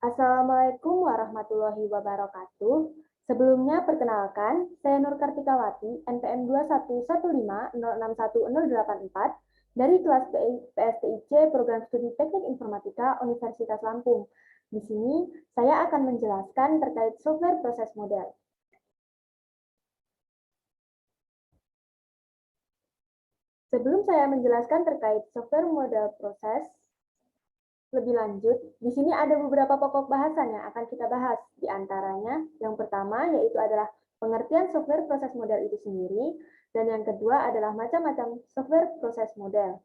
Assalamualaikum warahmatullahi wabarakatuh. Sebelumnya perkenalkan, saya Nur Kartikawati, NPM 2115061084 dari kelas PSTIC Program Studi Teknik Informatika Universitas Lampung. Di sini saya akan menjelaskan terkait software proses model. Sebelum saya menjelaskan terkait software model proses, lebih lanjut, di sini ada beberapa pokok bahasan yang akan kita bahas. Di antaranya, yang pertama yaitu adalah pengertian software proses model itu sendiri, dan yang kedua adalah macam-macam software proses model.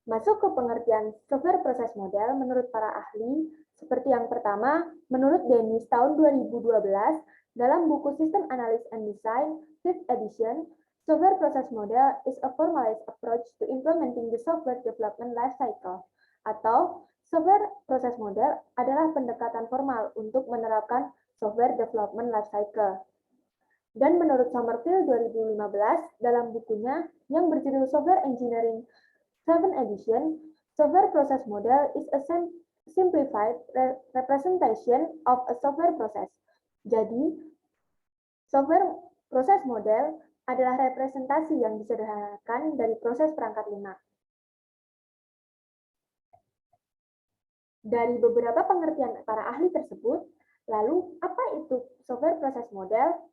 Masuk ke pengertian software proses model menurut para ahli, seperti yang pertama, menurut Dennis tahun 2012, dalam buku System Analysis and Design, 5th edition, software process model is a formalized approach to implementing the software development life cycle. Atau, software proses model adalah pendekatan formal untuk menerapkan software development life cycle. Dan menurut Somerville 2015, dalam bukunya yang berjudul Software Engineering 7th edition, software process model is a simplified representation of a software process. Jadi, software proses model adalah representasi yang disederhanakan dari proses perangkat lunak. Dari beberapa pengertian para ahli tersebut, lalu apa itu software proses model?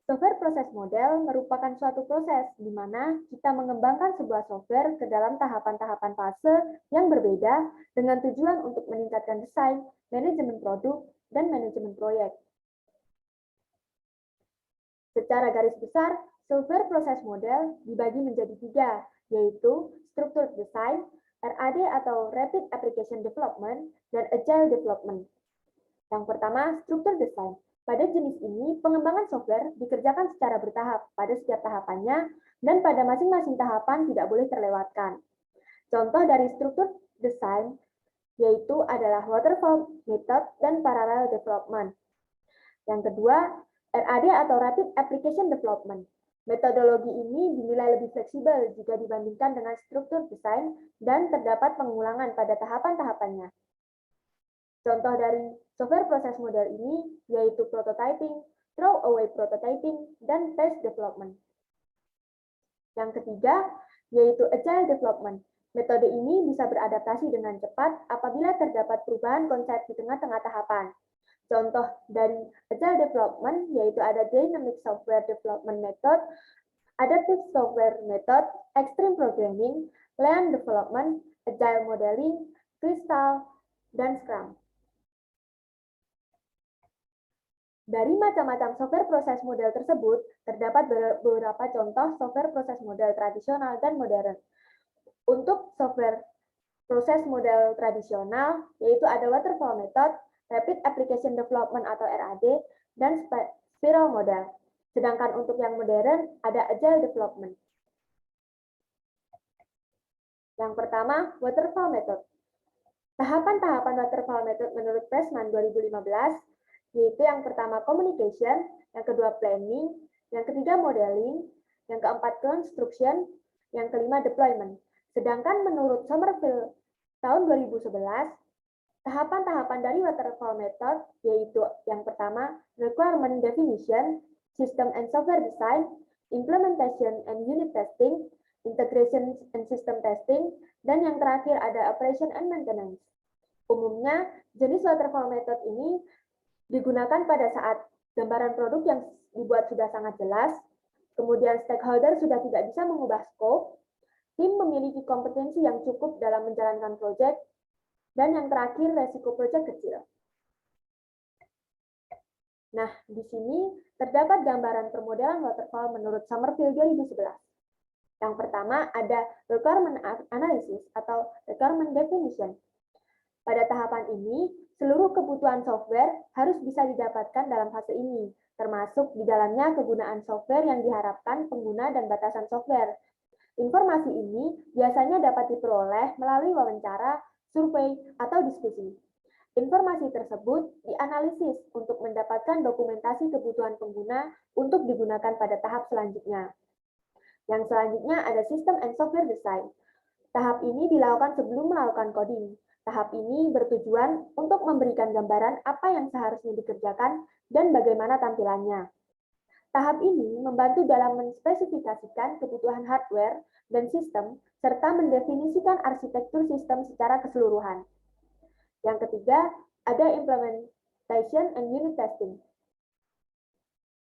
Software proses model merupakan suatu proses di mana kita mengembangkan sebuah software ke dalam tahapan-tahapan fase yang berbeda dengan tujuan untuk meningkatkan desain, manajemen produk, dan manajemen proyek. Secara garis besar, software proses model dibagi menjadi 3, yaitu Structured Design, RAD atau Rapid Application Development, dan Agile Development. Yang pertama, Structured Design. Pada jenis ini, pengembangan software dikerjakan secara bertahap pada setiap tahapannya, dan pada masing-masing tahapan tidak boleh terlewatkan. Contoh dari Structured Design yaitu adalah Waterfall Method dan Parallel Development. Yang kedua, RAD atau Rapid Application Development. Metodologi ini dinilai lebih fleksibel jika dibandingkan dengan struktur desain dan terdapat pengulangan pada tahapan-tahapannya. Contoh dari software proses model ini yaitu prototyping, throwaway prototyping, dan test development. Yang ketiga, yaitu agile development. Metode ini bisa beradaptasi dengan cepat apabila terdapat perubahan konsep di tengah-tengah tahapan. Contoh dari agile development yaitu ada dynamic software development method, adaptive software method, extreme programming, lean development, agile modeling, crystal, dan scrum. Dari macam-macam software proses model tersebut, terdapat beberapa contoh software proses model tradisional dan modern. Untuk software proses model tradisional, yaitu ada waterfall method, rapid application development atau RAD, dan spiral model. Sedangkan untuk yang modern, ada agile development. Yang pertama, waterfall method. Tahapan-tahapan waterfall method menurut Pressman 2015, yaitu yang pertama communication, yang kedua planning, yang ketiga modeling, yang keempat construction, yang kelima deployment. Sedangkan menurut Somerville tahun 2011, tahapan-tahapan dari waterfall method yaitu yang pertama requirement definition, system and software design, implementation and unit testing, integration and system testing, dan yang terakhir ada operation and maintenance. Umumnya, jenis waterfall method ini digunakan pada saat gambaran produk yang dibuat sudah sangat jelas, kemudian stakeholder sudah tidak bisa mengubah scope, tim memiliki kompetensi yang cukup dalam menjalankan proyek, dan yang terakhir resiko proyek kecil. Nah, di sini terdapat gambaran permodelan waterfall menurut Somerville 2011. Yang pertama ada requirement analysis atau requirement definition. Pada tahapan ini, seluruh kebutuhan software harus bisa didapatkan dalam fase ini, termasuk di dalamnya kegunaan software yang diharapkan pengguna dan batasan software. Informasi ini biasanya dapat diperoleh melalui wawancara, survei, atau diskusi. Informasi tersebut dianalisis untuk mendapatkan dokumentasi kebutuhan pengguna untuk digunakan pada tahap selanjutnya. Yang selanjutnya ada System and Software Design. Tahap ini dilakukan sebelum melakukan coding. Tahap ini bertujuan untuk memberikan gambaran apa yang seharusnya dikerjakan dan bagaimana tampilannya. Tahap ini membantu dalam menspesifikasikan kebutuhan hardware dan sistem, serta mendefinisikan arsitektur sistem secara keseluruhan. Yang ketiga, ada implementation and unit testing.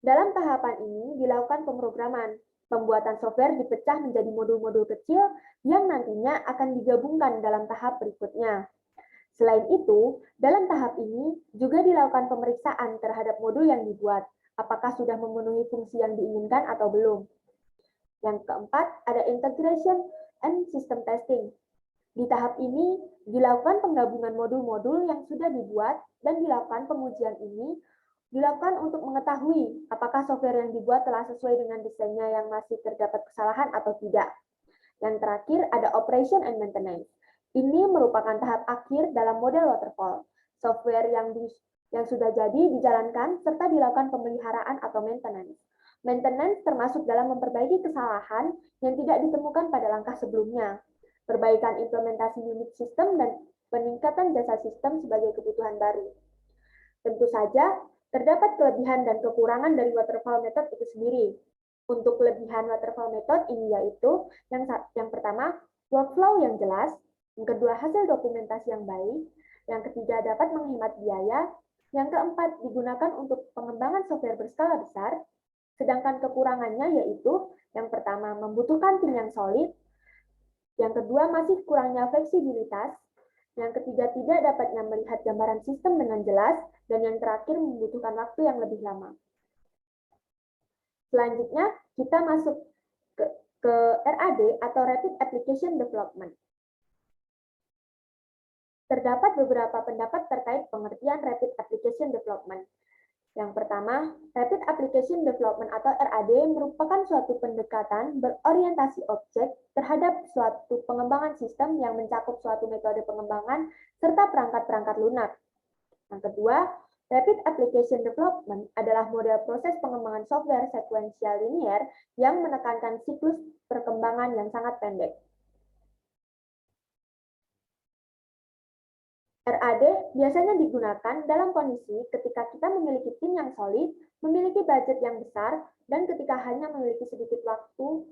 Dalam tahapan ini dilakukan pemrograman. Pembuatan software dipecah menjadi modul-modul kecil yang nantinya akan digabungkan dalam tahap berikutnya. Selain itu, dalam tahap ini juga dilakukan pemeriksaan terhadap modul yang dibuat, apakah sudah memenuhi fungsi yang diinginkan atau belum. Yang keempat, ada integration and system testing. Di tahap ini, dilakukan penggabungan modul-modul yang sudah dibuat dan dilakukan pengujian ini dilakukan untuk mengetahui apakah software yang dibuat telah sesuai dengan desainnya yang masih terdapat kesalahan atau tidak. Yang terakhir ada operation and maintenance. Ini merupakan tahap akhir dalam model waterfall. Software yang sudah jadi dijalankan serta dilakukan pemeliharaan atau maintenance. Maintenance termasuk dalam memperbaiki kesalahan yang tidak ditemukan pada langkah sebelumnya. Perbaikan implementasi unit sistem dan peningkatan jasa sistem sebagai kebutuhan baru. Tentu saja, terdapat kelebihan dan kekurangan dari waterfall method itu sendiri. Untuk kelebihan waterfall method ini yaitu yang pertama, workflow yang jelas, yang kedua, hasil dokumentasi yang baik, yang ketiga, dapat menghemat biaya, yang keempat, digunakan untuk pengembangan software berskala besar, sedangkan kekurangannya yaitu yang pertama, membutuhkan tim yang solid, yang kedua, masih kurangnya fleksibilitas, yang ketiga, tidak dapatnya melihat gambaran sistem dengan jelas, dan yang terakhir, membutuhkan waktu yang lebih lama. Selanjutnya, kita masuk ke RAD atau Rapid Application Development. Terdapat beberapa pendapat terkait pengertian Rapid Application Development. Yang pertama, Rapid Application Development atau RAD merupakan suatu pendekatan berorientasi objek terhadap suatu pengembangan sistem yang mencakup suatu metode pengembangan serta perangkat-perangkat lunak. Yang kedua, Rapid Application Development adalah model proses pengembangan software sekuensial linear yang menekankan siklus perkembangan yang sangat pendek. RAD biasanya digunakan dalam kondisi ketika kita memiliki tim yang solid, memiliki budget yang besar, dan ketika hanya memiliki sedikit waktu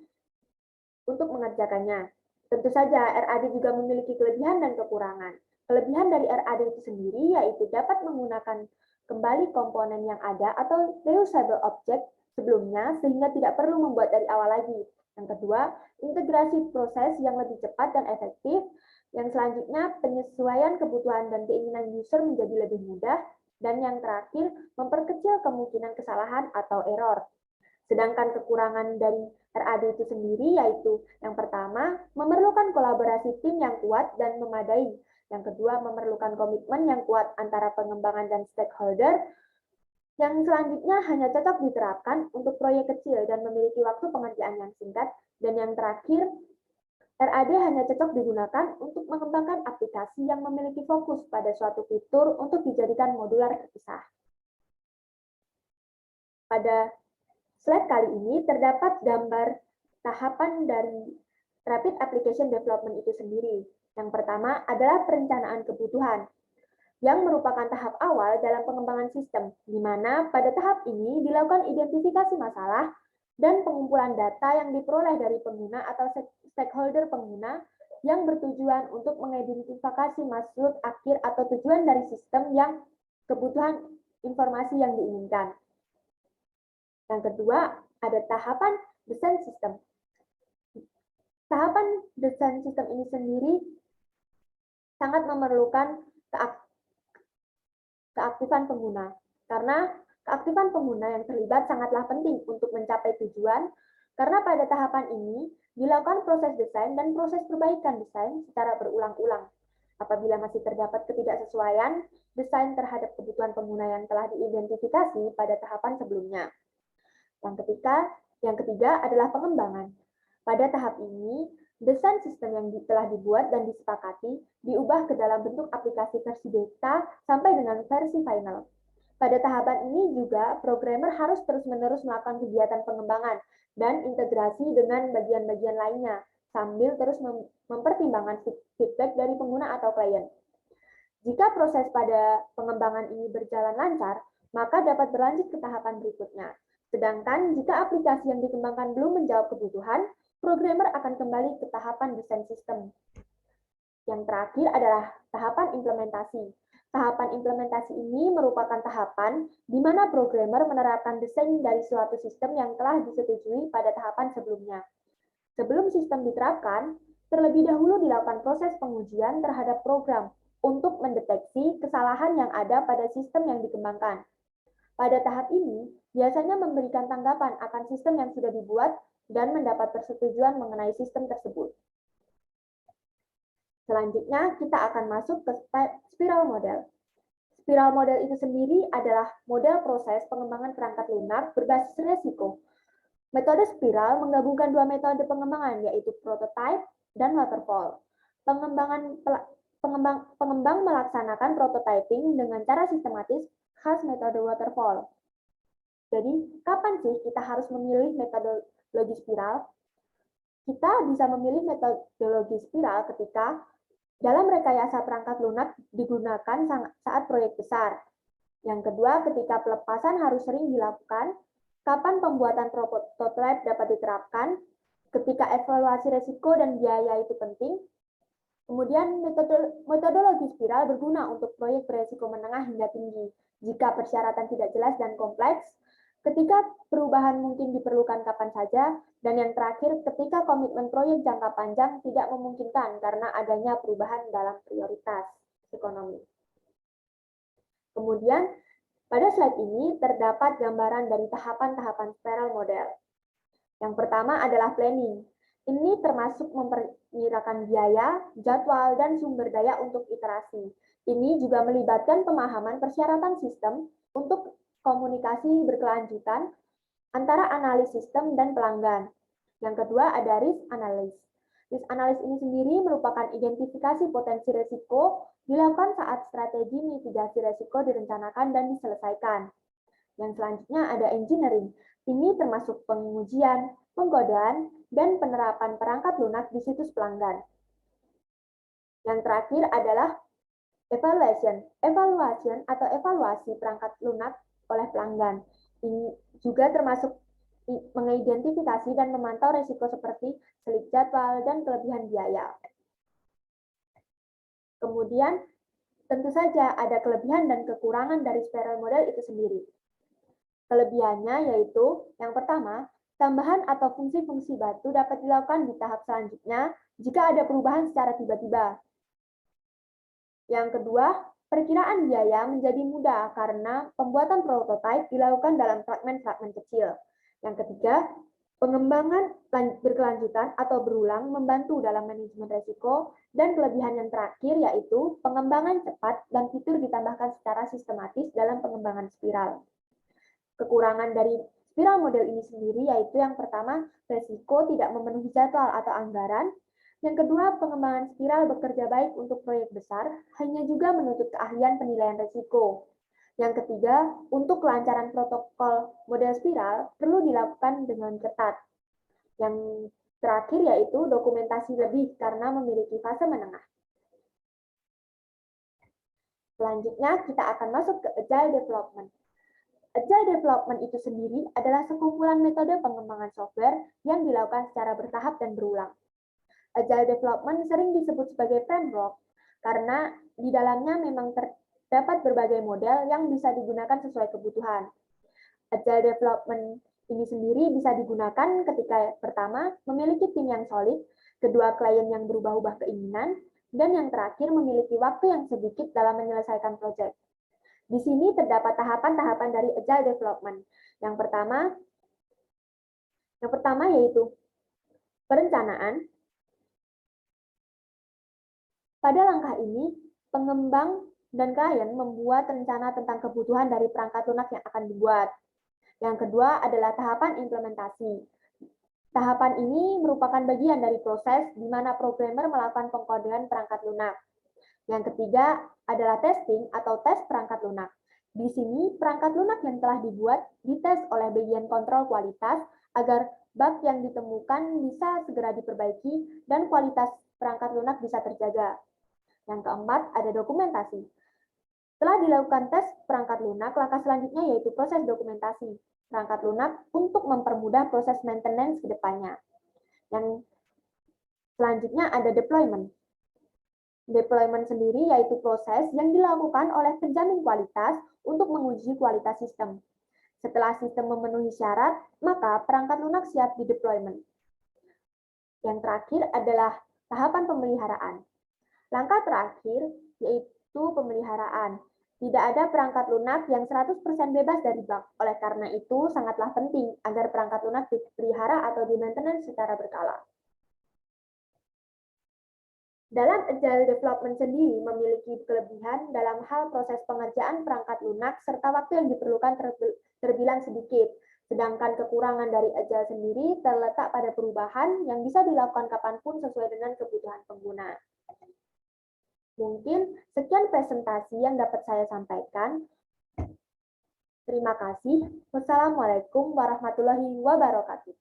untuk mengerjakannya. Tentu saja, RAD juga memiliki kelebihan dan kekurangan. Kelebihan dari RAD itu sendiri yaitu dapat menggunakan kembali komponen yang ada atau reusable object sebelumnya sehingga tidak perlu membuat dari awal lagi. Yang kedua, integrasi proses yang lebih cepat dan efektif. Yang selanjutnya, penyesuaian kebutuhan dan keinginan user menjadi lebih mudah. Dan yang terakhir, memperkecil kemungkinan kesalahan atau error. Sedangkan kekurangan dari RAD itu sendiri yaitu yang pertama, memerlukan kolaborasi tim yang kuat dan memadai. Yang kedua, memerlukan komitmen yang kuat antara pengembangan dan stakeholder. Yang selanjutnya hanya cocok diterapkan untuk proyek kecil dan memiliki waktu pengerjaan yang singkat. Dan yang terakhir, RAD hanya cocok digunakan untuk mengembangkan aplikasi yang memiliki fokus pada suatu fitur untuk dijadikan modular terpisah. Pada slide kali ini terdapat gambar tahapan dari Rapid Application Development itu sendiri. Yang pertama adalah perencanaan kebutuhan, yang merupakan tahap awal dalam pengembangan sistem, di mana pada tahap ini dilakukan identifikasi masalah dan pengumpulan data yang diperoleh dari pengguna atau stakeholder pengguna yang bertujuan untuk mengidentifikasi maksud akhir atau tujuan dari sistem yang kebutuhan informasi yang diinginkan. Yang kedua, ada tahapan desain sistem. Tahapan desain sistem ini sendiri sangat memerlukan keaktifan pengguna, karena keaktifan pengguna yang terlibat sangatlah penting untuk mencapai tujuan, karena pada tahapan ini dilakukan proses desain dan proses perbaikan desain secara berulang-ulang. Apabila masih terdapat ketidaksesuaian desain terhadap kebutuhan pengguna yang telah diidentifikasi pada tahapan sebelumnya. Yang ketiga adalah pengembangan. Pada tahap ini, desain sistem yang telah dibuat dan disepakati diubah ke dalam bentuk aplikasi versi beta sampai dengan versi final. Pada tahapan ini juga, programmer harus terus-menerus melakukan kegiatan pengembangan dan integrasi dengan bagian-bagian lainnya, sambil terus mempertimbangkan feedback dari pengguna atau klien. Jika proses pada pengembangan ini berjalan lancar, maka dapat berlanjut ke tahapan berikutnya. Sedangkan jika aplikasi yang dikembangkan belum menjawab kebutuhan, programmer akan kembali ke tahapan desain sistem. Yang terakhir adalah tahapan implementasi. Tahapan implementasi ini merupakan tahapan di mana programmer menerapkan desain dari suatu sistem yang telah disetujui pada tahapan sebelumnya. Sebelum sistem diterapkan, terlebih dahulu dilakukan proses pengujian terhadap program untuk mendeteksi kesalahan yang ada pada sistem yang dikembangkan. Pada tahap ini, biasanya memberikan tanggapan akan sistem yang sudah dibuat dan mendapat persetujuan mengenai sistem tersebut. Selanjutnya, kita akan masuk ke spiral model. Spiral model itu sendiri adalah model proses pengembangan perangkat lunak berbasis resiko. Metode spiral menggabungkan dua metode pengembangan, yaitu prototype dan waterfall. Pengembang melaksanakan prototyping dengan cara sistematis khas metode waterfall. Jadi, kapan sih kita harus memilih metodologi spiral? Kita bisa memilih metodologi spiral ketika dalam rekayasa perangkat lunak digunakan saat proyek besar. Yang kedua, ketika pelepasan harus sering dilakukan, kapan pembuatan prototipe dapat diterapkan, ketika evaluasi risiko dan biaya itu penting. Kemudian, metodologi spiral berguna untuk proyek beresiko menengah hingga tinggi, jika persyaratan tidak jelas dan kompleks, ketika perubahan mungkin diperlukan kapan saja, dan yang terakhir, ketika komitmen proyek jangka panjang tidak memungkinkan karena adanya perubahan dalam prioritas ekonomi. Kemudian, pada slide ini terdapat gambaran dari tahapan-tahapan spiral model. Yang pertama adalah planning. Ini termasuk memperkirakan biaya, jadwal, dan sumber daya untuk iterasi. Ini juga melibatkan pemahaman persyaratan sistem untuk komunikasi berkelanjutan antara analis sistem dan pelanggan. Yang kedua ada risk analysis. Risk analysis ini sendiri merupakan identifikasi potensi risiko dilakukan saat strategi mitigasi risiko direncanakan dan diselesaikan. Yang selanjutnya ada engineering. Ini termasuk pengujian, penggodaan, dan penerapan perangkat lunak di situs pelanggan. Yang terakhir adalah evaluation. Evaluation atau evaluasi perangkat lunak oleh pelanggan. Ini juga termasuk mengidentifikasi dan memantau risiko seperti selip jadwal dan kelebihan biaya. Kemudian, tentu saja ada kelebihan dan kekurangan dari spiral model itu sendiri. Kelebihannya yaitu, yang pertama, tambahan atau fungsi-fungsi batu dapat dilakukan di tahap selanjutnya jika ada perubahan secara tiba-tiba. Yang kedua, perkiraan biaya menjadi mudah karena pembuatan prototipe dilakukan dalam fragmen-fragmen kecil. Yang ketiga, pengembangan berkelanjutan atau berulang membantu dalam manajemen risiko, dan kelebihan yang terakhir yaitu pengembangan cepat dan fitur ditambahkan secara sistematis dalam pengembangan spiral. Kekurangan dari spiral model ini sendiri yaitu yang pertama, risiko tidak memenuhi jadwal atau anggaran. Yang kedua, pengembangan spiral bekerja baik untuk proyek besar, hanya juga menuntut keahlian penilaian risiko. Yang ketiga, untuk kelancaran protokol model spiral perlu dilakukan dengan ketat. Yang terakhir yaitu dokumentasi lebih karena memiliki fase menengah. Selanjutnya, kita akan masuk ke Agile Development. Agile Development itu sendiri adalah sekumpulan metode pengembangan software yang dilakukan secara bertahap dan berulang. Agile Development sering disebut sebagai framework karena di dalamnya memang terdapat berbagai model yang bisa digunakan sesuai kebutuhan. Agile Development ini sendiri bisa digunakan ketika pertama, memiliki tim yang solid, kedua, klien yang berubah-ubah keinginan, dan yang terakhir, memiliki waktu yang sedikit dalam menyelesaikan proyek. Di sini terdapat tahapan-tahapan dari Agile Development. Yang pertama yaitu perencanaan. Pada langkah ini, pengembang dan klien membuat rencana tentang kebutuhan dari perangkat lunak yang akan dibuat. Yang kedua adalah tahapan implementasi. Tahapan ini merupakan bagian dari proses di mana programmer melakukan pengkodean perangkat lunak. Yang ketiga adalah testing atau tes perangkat lunak. Di sini, perangkat lunak yang telah dibuat dites oleh bagian kontrol kualitas agar bug yang ditemukan bisa segera diperbaiki, dan kualitas perangkat lunak bisa terjaga. Yang keempat, ada dokumentasi. Setelah dilakukan tes perangkat lunak, langkah selanjutnya yaitu proses dokumentasi perangkat lunak untuk mempermudah proses maintenance ke depannya. Yang selanjutnya ada deployment. Deployment sendiri yaitu proses yang dilakukan oleh penjamin kualitas untuk menguji kualitas sistem. Setelah sistem memenuhi syarat, maka perangkat lunak siap di deployment. Yang terakhir adalah tahapan pemeliharaan. Langkah terakhir yaitu pemeliharaan. Tidak ada perangkat lunak yang 100% bebas dari bug. Oleh karena itu, sangatlah penting agar perangkat lunak dipelihara atau di-maintenance secara berkala. Dalam Agile Development sendiri memiliki kelebihan dalam hal proses pengerjaan perangkat lunak serta waktu yang diperlukan terbilang sedikit. Sedangkan kekurangan dari Agile sendiri terletak pada perubahan yang bisa dilakukan kapanpun sesuai dengan kebutuhan pengguna. Mungkin sekian presentasi yang dapat saya sampaikan. Terima kasih. Wassalamualaikum warahmatullahi wabarakatuh.